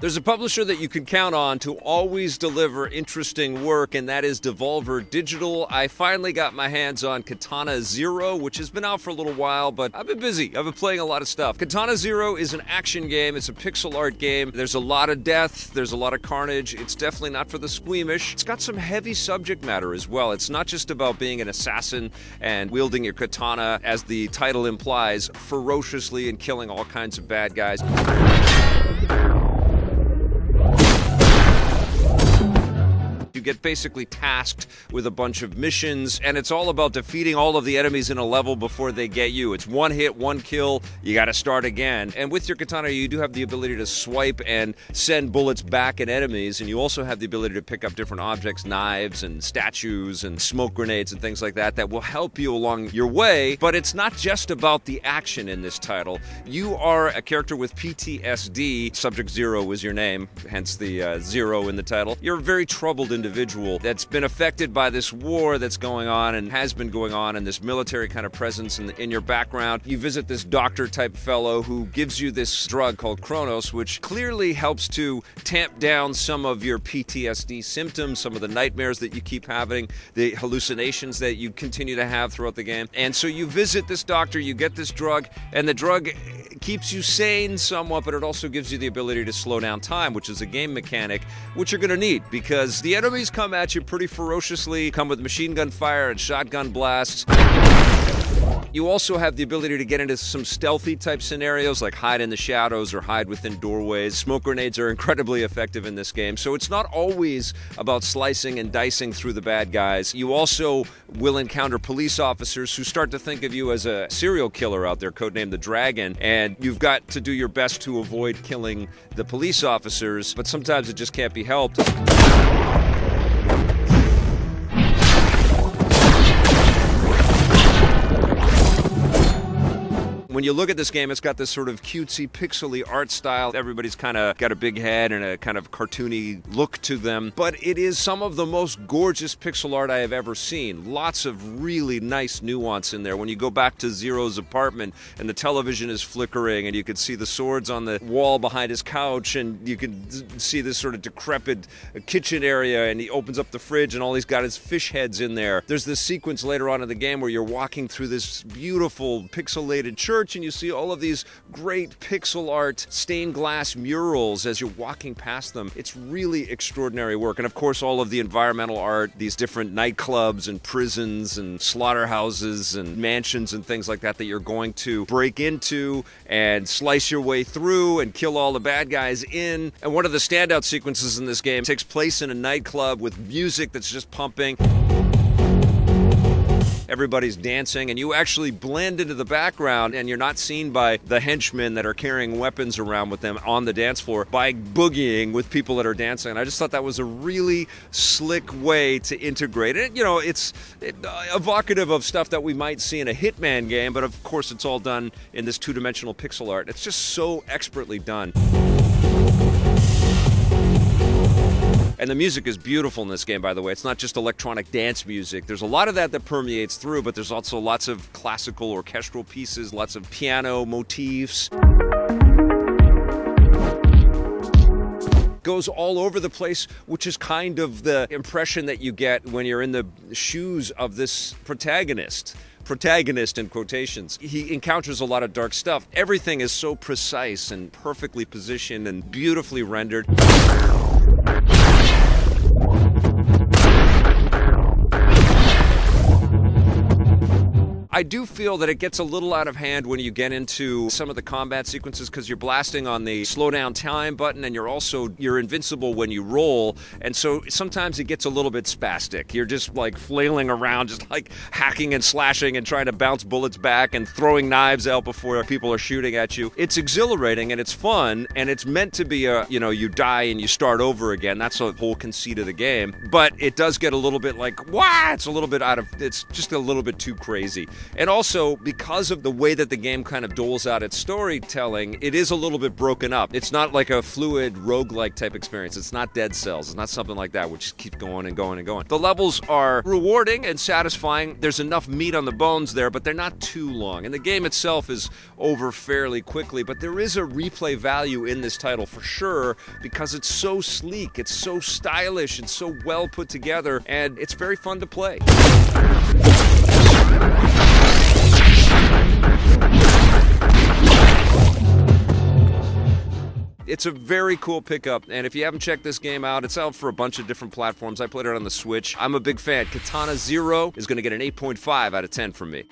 There's a publisher that you can count on to always deliver interesting work, and that is Devolver Digital. I finally got my hands on Katana Zero, which has been out for a little while, but I've been busy. I've been playing a lot of stuff. Katana Zero is an action game. It's a pixel art game. There's a lot of death. There's a lot of carnage. It's definitely not for the squeamish. It's got some heavy subject matter as well. It's not just about being an assassin and wielding your katana, as the title implies, ferociously and killing all kinds of bad guys. You get basically tasked with a bunch of missions, and it's all about defeating all of the enemies in a level before they get you. It's one hit, one kill, you gotta start again. And with your katana, you do have the ability to swipe and send bullets back at enemies, and you also have the ability to pick up different objects, knives and statues and smoke grenades and things like that, that will help you along your way. But it's not just about the action in this title. You are a character with PTSD. Subject Zero was your name, hence the zero in the title. You're a very troubled individual that's been affected by this war that's going on and has been going on, and this military kind of presence in your background. You visit this doctor type fellow who gives you this drug called Kronos, which clearly helps to tamp down some of your PTSD symptoms, some of the nightmares that you keep having, the hallucinations that you continue to have throughout the game. And so you visit this doctor, you get this drug, and the drug keeps you sane somewhat, but it also gives you the ability to slow down time, which is a game mechanic which you're going to need, because the enemies come at you pretty ferociously, come with machine gun fire and shotgun blasts. You also have the ability to get into some stealthy type scenarios, like hide in the shadows or hide within doorways. Smoke grenades are incredibly effective in this game, so it's not always about slicing and dicing through the bad guys. You also will encounter police officers who start to think of you as a serial killer out there, codenamed the Dragon, and you've got to do your best to avoid killing the police officers, but sometimes it just can't be helped. When you look at this game, it's got this sort of cutesy, pixely art style. Everybody's kind of got a big head and a kind of cartoony look to them. But it is some of the most gorgeous pixel art I have ever seen. Lots of really nice nuance in there. When you go back to Zero's apartment and the television is flickering and you can see the swords on the wall behind his couch, and you can see this sort of decrepit kitchen area, and he opens up the fridge and all he's got is fish heads in there. There's this sequence later on in the game where you're walking through this beautiful pixelated church, and you see all of these great pixel art stained glass murals as you're walking past them. It's really extraordinary work. And of course, all of the environmental art, these different nightclubs and prisons and slaughterhouses and mansions and things like that you're going to break into and slice your way through and kill all the bad guys in. And one of the standout sequences in this game takes place in a nightclub with music that's just pumping. Everybody's dancing, and you actually blend into the background, and you're not seen by the henchmen that are carrying weapons around with them on the dance floor by boogieing with people that are dancing. And I just thought that was a really slick way to integrate it. You know, it's evocative of stuff that we might see in a Hitman game, but of course it's all done in this two-dimensional pixel art. It's just so expertly done. And the music is beautiful in this game, by the way. It's not just electronic dance music. There's a lot of that permeates through, but there's also lots of classical orchestral pieces, lots of piano motifs. Goes all over the place, which is kind of the impression that you get when you're in the shoes of this protagonist in quotations. He encounters a lot of dark stuff. Everything is so precise and perfectly positioned and beautifully rendered. I do feel that it gets a little out of hand when you get into some of the combat sequences, because you're blasting on the slow down time button, and you're invincible when you roll, and so sometimes it gets a little bit spastic. You're just like flailing around, just like hacking and slashing and trying to bounce bullets back and throwing knives out before people are shooting at you. It's exhilarating and it's fun, and it's meant to be you die and you start over again. That's the whole conceit of the game. But it does get a little bit like, it's just a little bit too crazy. And also, because of the way that the game kind of doles out its storytelling, it is a little bit broken up. It's not like a fluid roguelike type experience. It's not Dead Cells. It's not something like that, which just keeps going and going and going. The levels are rewarding and satisfying. There's enough meat on the bones there, but they're not too long. And the game itself is over fairly quickly, but there is a replay value in this title for sure, because it's so sleek, it's so stylish, and so well put together, and it's very fun to play. It's a very cool pickup, and if you haven't checked this game out, it's out for a bunch of different platforms. I played it on the Switch. I'm a big fan. Katana Zero is going to get an 8.5 out of 10 from me.